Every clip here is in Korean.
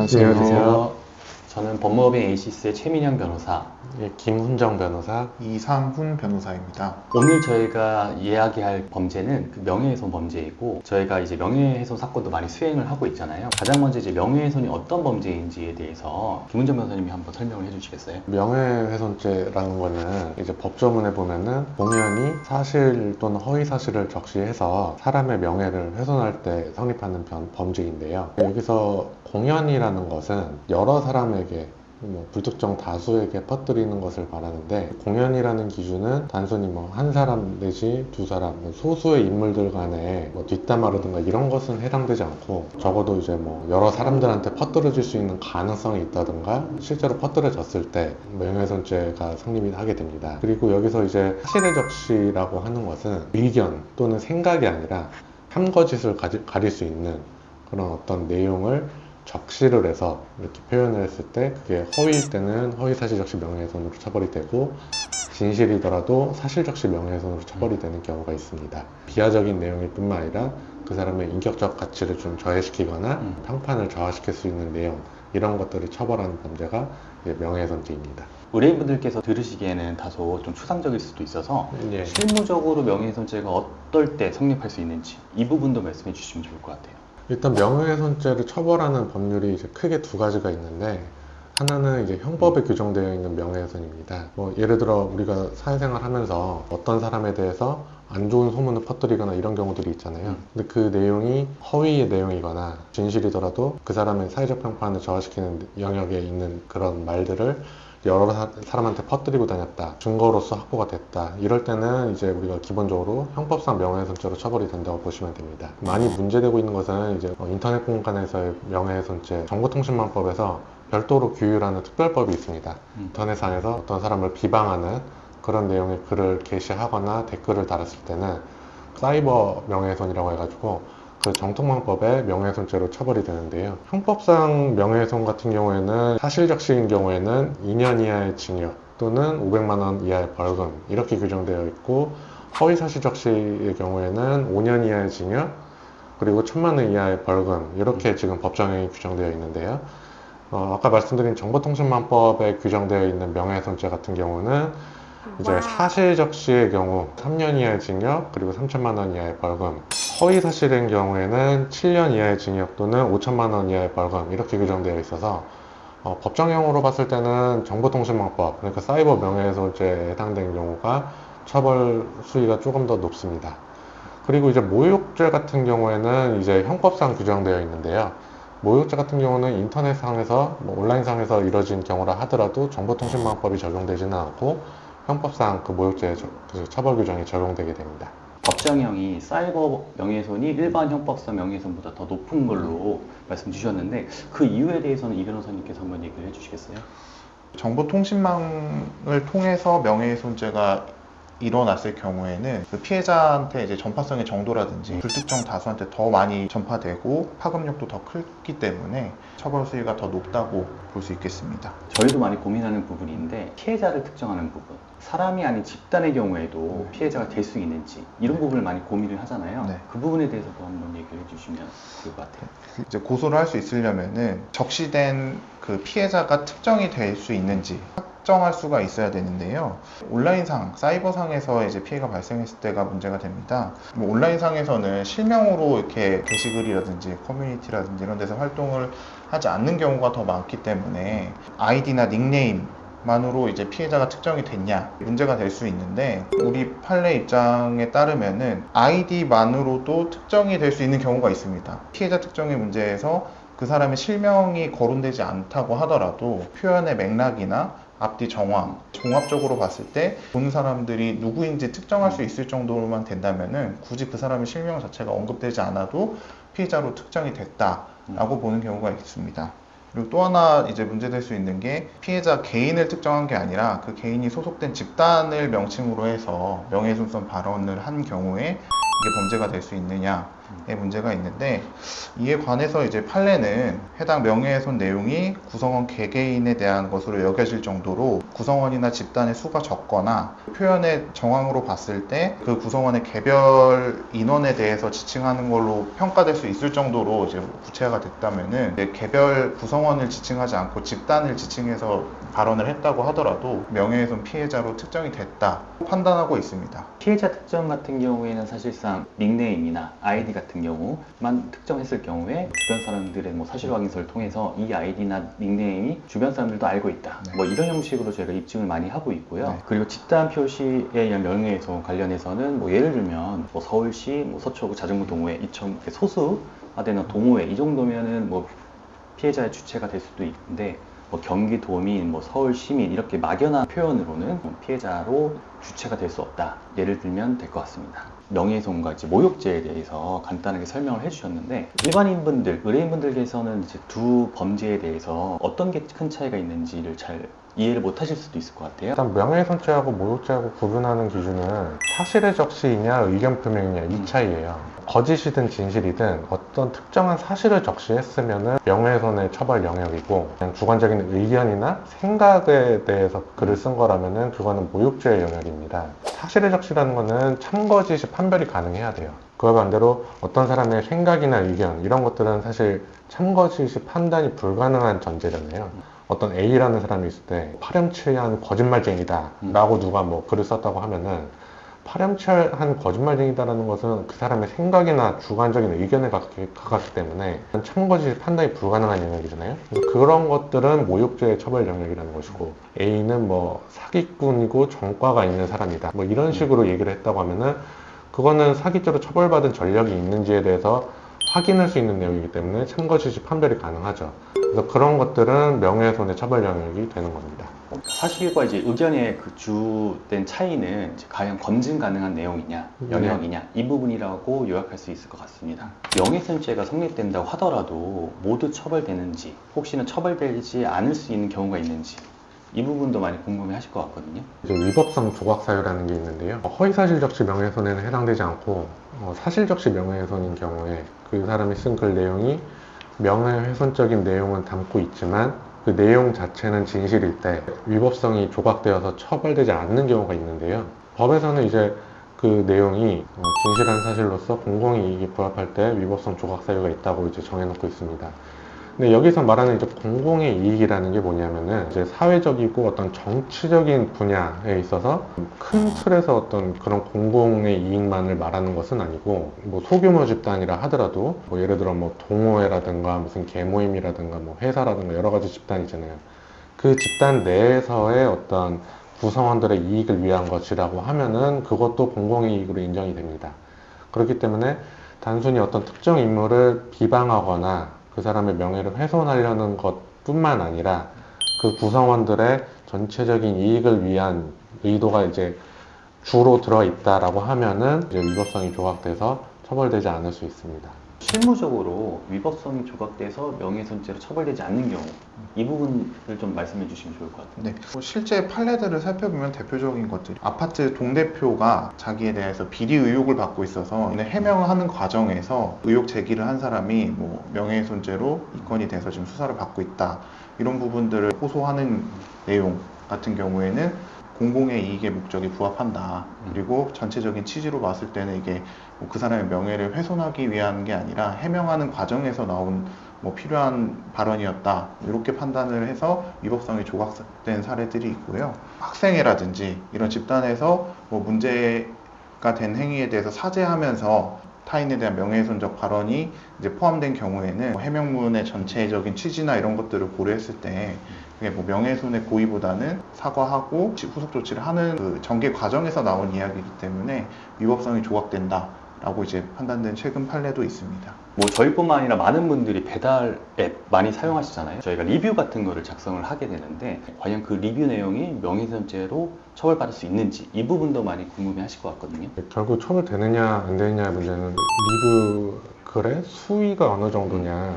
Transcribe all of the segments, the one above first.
안녕하세요. 저는 법무법인 에이시스의 최민영 변호사. 예, 김훈정 변호사. 이상훈 변호사입니다. 오늘 저희가 이야기할 범죄는 그 명예훼손 범죄이고, 저희가 이제 명예훼손 사건도 많이 수행을 하고 있잖아요. 가장 먼저 이제 명예훼손이 어떤 범죄인지에 대해서 김훈정 변호사님이 한번 설명을 해주시겠어요? 명예훼손죄라는 거는 이제 법조문에 보면은 공연히 사실 또는 허위 사실을 적시해서 사람의 명예를 훼손할 때 성립하는 범죄인데요. 여기서 공연이라는 것은 여러 사람에게 불특정 다수에게 퍼뜨리는 것을 말하는데, 공연이라는 기준은 단순히 한 사람 내지 두 사람, 소수의 인물들 간에 뒷담화라든가 이런 것은 해당되지 않고, 적어도 이제 여러 사람들한테 퍼뜨려질 수 있는 가능성이 있다든가 실제로 퍼뜨려졌을 때 명예훼손죄가 성립이 하게 됩니다. 그리고 여기서 이제 사실의 적시라고 하는 것은 의견 또는 생각이 아니라 함거짓을 가릴 수 있는 그런 어떤 내용을 적시를 해서 이렇게 표현을 했을 때, 그게 허위일 때는 허위사실적시 명예훼손으로 처벌이 되고, 진실이더라도 사실적시 명예훼손으로 처벌이 되는 경우가 있습니다. 비하적인 내용일 뿐만 아니라 그 사람의 인격적 가치를 좀 저해시키거나 평판을 저하시킬 수 있는 내용, 이런 것들을 처벌하는 범죄가 명예훼손죄입니다. 의뢰인분들께서 들으시기에는 다소 좀 추상적일 수도 있어서 예. 실무적으로 명예훼손죄가 어떨 때 성립할 수 있는지 이 부분도 말씀해 주시면 좋을 것 같아요. 일단 명예훼손죄를 처벌하는 법률이 이제 크게 두 가지가 있는데, 하나는 이제 형법에 규정되어 있는 명예훼손입니다. 예를 들어 우리가 사회생활 하면서 어떤 사람에 대해서 안 좋은 소문을 퍼뜨리거나 이런 경우들이 있잖아요. 근데 그 내용이 허위의 내용이거나 진실이더라도 그 사람의 사회적 평판을 저하시키는 영역에 있는 그런 말들을 여러 사람한테 퍼뜨리고 다녔다, 증거로서 확보가 됐다, 이럴 때는 이제 우리가 기본적으로 형법상 명예훼손죄로 처벌이 된다고 보시면 됩니다. 많이 문제되고 있는 것은 이제 인터넷 공간에서의 명예훼손죄, 정보통신망법에서 별도로 규율하는 특별법이 있습니다. 인터넷상에서 어떤 사람을 비방하는 그런 내용의 글을 게시하거나 댓글을 달았을 때는 사이버 명예훼손이라고 해가지고 그 정통망법의 명예훼손죄로 처벌이 되는데요. 형법상 명예훼손 같은 경우에는 사실적시인 경우에는 2년 이하의 징역 또는 500만 원 이하의 벌금, 이렇게 규정되어 있고, 허위사실적시의 경우에는 5년 이하의 징역 그리고 1,000만 원 이하의 벌금, 이렇게 지금 법정형이 규정되어 있는데요. 아까 말씀드린 정보통신망법에 규정되어 있는 명예훼손죄 같은 경우는 이제 사실적시의 경우 3년 이하의 징역 그리고 3,000만 원 이하의 벌금, 허위사실인 경우에는 7년 이하의 징역 또는 5,000만 원 이하의 벌금, 이렇게 규정되어 있어서 법정형으로 봤을 때는 정보통신망법, 그러니까 사이버 명예훼손죄에 해당되는 경우가 처벌 수위가 조금 더 높습니다. 그리고 이제 모욕죄 같은 경우에는 이제 형법상 규정되어 있는데요. 모욕죄 같은 경우는 인터넷상에서 온라인상에서 이뤄진 경우라 하더라도 정보통신망법이 적용되지는 않고 형법상 그 모욕죄 처벌 규정이 적용되게 됩니다. 법정형이 사이버 명예훼손이 일반 형법상 명예훼손보다 더 높은 걸로 말씀 주셨는데, 그 이유에 대해서는 이 변호사님께서 한번 얘기를 해주시겠어요? 정보통신망을 통해서 명예훼손죄가 일어났을 경우에는 그 피해자한테 이제 전파성의 정도라든지 불특정 다수한테 더 많이 전파되고 파급력도 더 크기 때문에 처벌 수위가 더 높다고 볼 수 있겠습니다. 저희도 많이 고민하는 부분인데, 피해자를 특정하는 부분, 사람이 아닌 집단의 경우에도 피해자가 될 수 있는지, 이런 부분을 많이 고민을 하잖아요. 네. 그 부분에 대해서도 한번 얘기를 해주시면 좋을 것 같아요. 이제 고소를 할 수 있으려면은 적시된 그 피해자가 특정이 될 수 있는지 확정할 수가 있어야 되는데요. 온라인상, 사이버상에서 이제 피해가 발생했을 때가 문제가 됩니다. 온라인상에서는 실명으로 이렇게 게시글이라든지 커뮤니티라든지 이런 데서 활동을 하지 않는 경우가 더 많기 때문에 아이디나 닉네임 만으로 이제 피해자가 특정이 됐냐 문제가 될 수 있는데, 우리 판례 입장에 따르면은 아이디만으로도 특정이 될 수 있는 경우가 있습니다. 피해자 특정의 문제에서 그 사람의 실명이 거론되지 않다고 하더라도 표현의 맥락이나 앞뒤 정황, 종합적으로 봤을 때 보는 사람들이 누구인지 특정할 수 있을 정도로만 된다면은 굳이 그 사람의 실명 자체가 언급되지 않아도 피해자로 특정이 됐다라고 보는 경우가 있습니다. 그리고 또 하나 이제 문제될 수 있는 게, 피해자 개인을 특정한 게 아니라 그 개인이 소속된 집단을 명칭으로 해서 명예훼손성 발언을 한 경우에 이게 범죄가 될 수 있느냐의 문제가 있는데, 이에 관해서 이제 판례는 해당 명예훼손 내용이 구성원 개개인에 대한 것으로 여겨질 정도로 구성원이나 집단의 수가 적거나 표현의 정황으로 봤을 때 그 구성원의 개별 인원에 대해서 지칭하는 걸로 평가될 수 있을 정도로 이제 구체화가 됐다면은, 이제 개별 구성원을 지칭하지 않고 집단을 지칭해서 발언을 했다고 하더라도 명예훼손 피해자로 특정이 됐다 판단하고 있습니다. 피해자 특정 같은 경우에는 사실상 닉네임이나 아이디 같은 경우만 특정했을 경우에 주변 사람들의 뭐 사실 확인서를 통해서 이 아이디나 닉네임이 주변 사람들도 알고 있다. 네. 뭐 이런 형식으로 저희가 입증을 많이 하고 있고요. 네. 그리고 집단 표시에 의한 명예훼손 관련해서는 뭐 예를 들면 뭐 서울시 뭐 서초구 자전거 동호회 이처럼 이렇게 소수화되는 동호회 이 정도면은 뭐 피해자의 주체가 될 수도 있는데, 뭐 경기도민, 뭐 서울시민 이렇게 막연한 표현으로는 피해자로 주체가 될 수 없다. 예를 들면 될 것 같습니다. 명예훼손과 이제 모욕죄에 대해서 간단하게 설명을 해주셨는데, 일반인분들, 의뢰인분들께서는 이제 두 범죄에 대해서 어떤 게 큰 차이가 있는지를 잘 이해를 못 하실 수도 있을 것 같아요. 일단 명예훼손죄하고 모욕죄하고 구분하는 기준은 사실의 적시이냐 의견 표명이냐 이 차이예요. 거짓이든 진실이든 어떤 특정한 사실을 적시했으면은 명예훼손의 처벌 영역이고, 그냥 주관적인 의견이나 생각에 대해서 글을 쓴 거라면은 그거는 모욕죄의 영역입니다. 사실의 적시라는 거는 참거짓이 판별이 가능해야 돼요. 그와 반대로 어떤 사람의 생각이나 의견 이런 것들은 사실 참거짓이 판단이 불가능한 전제잖아요. 어떤 A라는 사람이 있을 때 파렴치한 거짓말쟁이다 라고 누가 뭐 글을 썼다고 하면은, 파렴치한 거짓말쟁이다라는 것은 그 사람의 생각이나 주관적인 의견에 가깝기 때문에 참거짓 판단이 불가능한 영역이잖아요. 그래서 그런 것들은 모욕죄의 처벌 영역이라는 것이고, A는 뭐 사기꾼이고 전과가 있는 사람이다 뭐 이런 식으로 얘기를 했다고 하면은 그거는 사기죄로 처벌받은 전력이 있는지에 대해서 확인할 수 있는 내용이기 때문에 참거짓이 판별이 가능하죠. 그래서 그런 것들은 명예훼손의 처벌 영역이 되는 겁니다. 사실과 이제 의견의 그 주된 차이는 이제 과연 검증 가능한 내용이냐, 영역이냐 이 부분이라고 요약할 수 있을 것 같습니다. 명예훼손죄가 성립된다고 하더라도 모두 처벌되는지, 혹시는 처벌되지 않을 수 있는 경우가 있는지 이 부분도 많이 궁금해 하실 것 같거든요. 이제 위법성 조각사유라는 게 있는데요. 허위사실 적시 명예훼손에는 해당되지 않고, 사실 적시 명예훼손인 경우에 그 사람이 쓴 글 내용이 명예훼손적인 내용은 담고 있지만 그 내용 자체는 진실일 때 위법성이 조각되어서 처벌되지 않는 경우가 있는데요. 법에서는 이제 그 내용이 진실한 사실로서 공공이익에 부합할 때 위법성 조각사유가 있다고 이제 정해놓고 있습니다. 근데 여기서 말하는 이제 공공의 이익이라는 게 뭐냐면은 이제 사회적이고 어떤 정치적인 분야에 있어서 큰 틀에서 어떤 그런 공공의 이익만을 말하는 것은 아니고, 뭐 소규모 집단이라 하더라도 뭐 예를 들어 뭐 동호회라든가 무슨 계모임이라든가 뭐 회사라든가 여러 가지 집단이 있잖아요. 그 집단 내에서의 어떤 구성원들의 이익을 위한 것이라고 하면은 그것도 공공의 이익으로 인정이 됩니다. 그렇기 때문에 단순히 어떤 특정 인물을 비방하거나 그 사람의 명예를 훼손하려는 것뿐만 아니라 그 구성원들의 전체적인 이익을 위한 의도가 이제 주로 들어있다라고 하면은 이제 위법성이 조각돼서 처벌되지 않을 수 있습니다. 실무적으로 위법성이 조각돼서 명예훼손죄로 처벌되지 않는 경우 이 부분을 좀 말씀해 주시면 좋을 것 같아요. 네, 실제 판례들을 살펴보면 대표적인 것들이, 아파트 동대표가 자기에 대해서 비리 의혹을 받고 있어서 해명을 하는 과정에서 의혹 제기를 한 사람이 뭐 명예훼손죄로 입건이 돼서 지금 수사를 받고 있다, 이런 부분들을 호소하는 내용 같은 경우에는 공공의 이익의 목적이 부합한다. 그리고 전체적인 취지로 봤을 때는 이게 뭐그 사람의 명예를 훼손하기 위한 게 아니라 해명하는 과정에서 나온 뭐 필요한 발언이었다, 이렇게 판단을 해서 위법성이 조각된 사례들이 있고요. 학생회라든지 이런 집단에서 뭐 문제가 된 행위에 대해서 사죄하면서 타인에 대한 명예훼손적 발언이 이제 포함된 경우에는 해명문의 전체적인 취지나 이런 것들을 고려했을 때 그게 뭐 명예훼손의 고의보다는 사과하고 후속 조치를 하는 그 전개 과정에서 나온 이야기이기 때문에 위법성이 조각된다 라고 이제 판단된 최근 판례도 있습니다. 뭐 저희뿐만 아니라 많은 분들이 배달 앱 많이 사용하시잖아요. 저희가 리뷰 같은 거를 작성을 하게 되는데 과연 그 리뷰 내용이 명예훼손죄로 처벌받을 수 있는지 이 부분도 많이 궁금해 하실 것 같거든요. 결국 처벌되느냐 안 되느냐의 문제는 리뷰 글의 수위가 어느 정도냐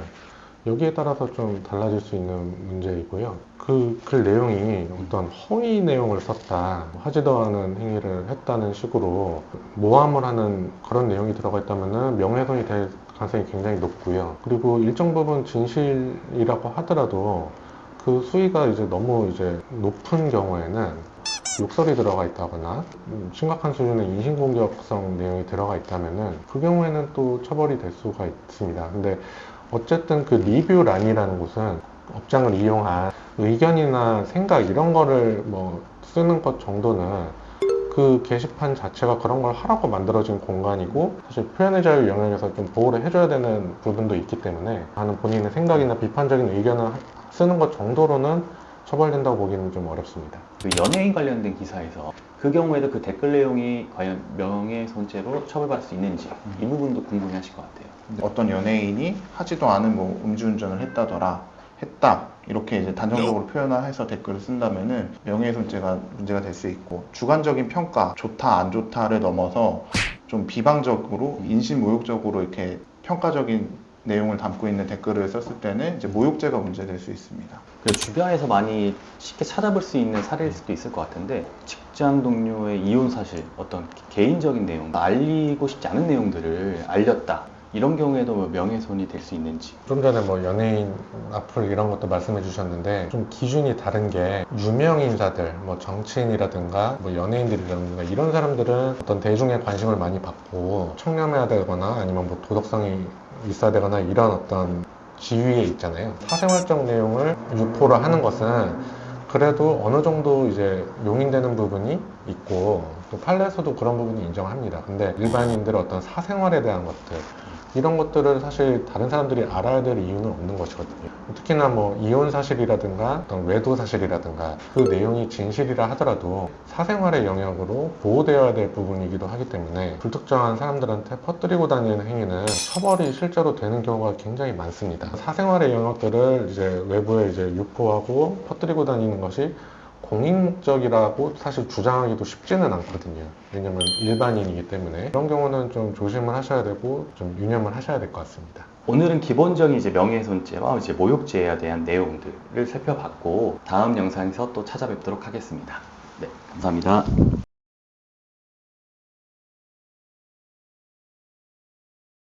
여기에 따라서 좀 달라질 수 있는 문제이고요. 그 글 내용이 어떤 허위 내용을 썼다, 하지도 않은 행위를 했다는 식으로 모함을 하는 그런 내용이 들어가 있다면 명예훼손이 될 가능성이 굉장히 높고요. 그리고 일정 부분 진실이라고 하더라도 그 수위가 이제 너무 이제 높은 경우에는 욕설이 들어가 있다거나 심각한 수준의 인신공격성 내용이 들어가 있다면은 그 경우에는 또 처벌이 될 수가 있습니다. 근데 어쨌든 그 리뷰란이라는 곳은 업장을 이용한 의견이나 생각 이런 거를 뭐 쓰는 것 정도는 그 게시판 자체가 그런 걸 하라고 만들어진 공간이고, 사실 표현의 자유 영역에서 좀 보호를 해줘야 되는 부분도 있기 때문에 하는 본인의 생각이나 비판적인 의견을 쓰는 것 정도로는 처벌된다고 보기는 좀 어렵습니다. 그 연예인 관련된 기사에서 그 경우에도 그 댓글 내용이 과연 명예훼손죄로 처벌받을 수 있는지 이 부분도 궁금해하실 것 같아요. 어떤 연예인이 하지도 않은 뭐 음주운전을 했다 이렇게 이제 단정적으로 표현을 해서 댓글을 쓴다면은 명예훼손죄가 문제가 될 수 있고, 주관적인 평가 좋다 안 좋다를 넘어서 좀 비방적으로 인신모욕적으로 이렇게 평가적인 내용을 담고 있는 댓글을 썼을 때는 이제 모욕죄가 문제될 수 있습니다. 그리고 주변에서 많이 쉽게 찾아볼 수 있는 사례일 수도 있을 것 같은데, 직장 동료의 이혼 사실, 어떤 개인적인 내용, 알리고 싶지 않은 내용들을 알렸다, 이런 경우에도 뭐 명예훼손이 될 수 있는지. 좀 전에 뭐 연예인 악플 이런 것도 말씀해 주셨는데, 좀 기준이 다른 게 유명 인사들, 뭐 정치인이라든가 뭐 연예인들이라든가 이런 사람들은 어떤 대중의 관심을 많이 받고 청렴해야 되거나 아니면 뭐 도덕성이 있어야 되거나 이런 어떤 지위에 있잖아요. 사생활적 내용을 유포를 하는 것은 그래도 어느 정도 이제 용인되는 부분이 있고, 또 판례에서도 그런 부분이 인정합니다. 근데 일반인들의 어떤 사생활에 대한 것들, 이런 것들을 사실 다른 사람들이 알아야 될 이유는 없는 것이거든요. 특히나 뭐 이혼 사실이라든가 어떤 외도 사실이라든가 그 내용이 진실이라 하더라도 사생활의 영역으로 보호되어야 될 부분이기도 하기 때문에 불특정한 사람들한테 퍼뜨리고 다니는 행위는 처벌이 실제로 되는 경우가 굉장히 많습니다. 사생활의 영역들을 이제 외부에 이제 유포하고 퍼뜨리고 다니는 것이 공익 목적이라고 사실 주장하기도 쉽지는 않거든요. 왜냐면 일반인이기 때문에 그런 경우는 좀 조심을 하셔야 되고 좀 유념을 하셔야 될 것 같습니다. 오늘은 기본적인 이제 명예훼손죄와 이제 모욕죄에 대한 내용들을 살펴봤고, 다음 영상에서 또 찾아뵙도록 하겠습니다. 네, 감사합니다.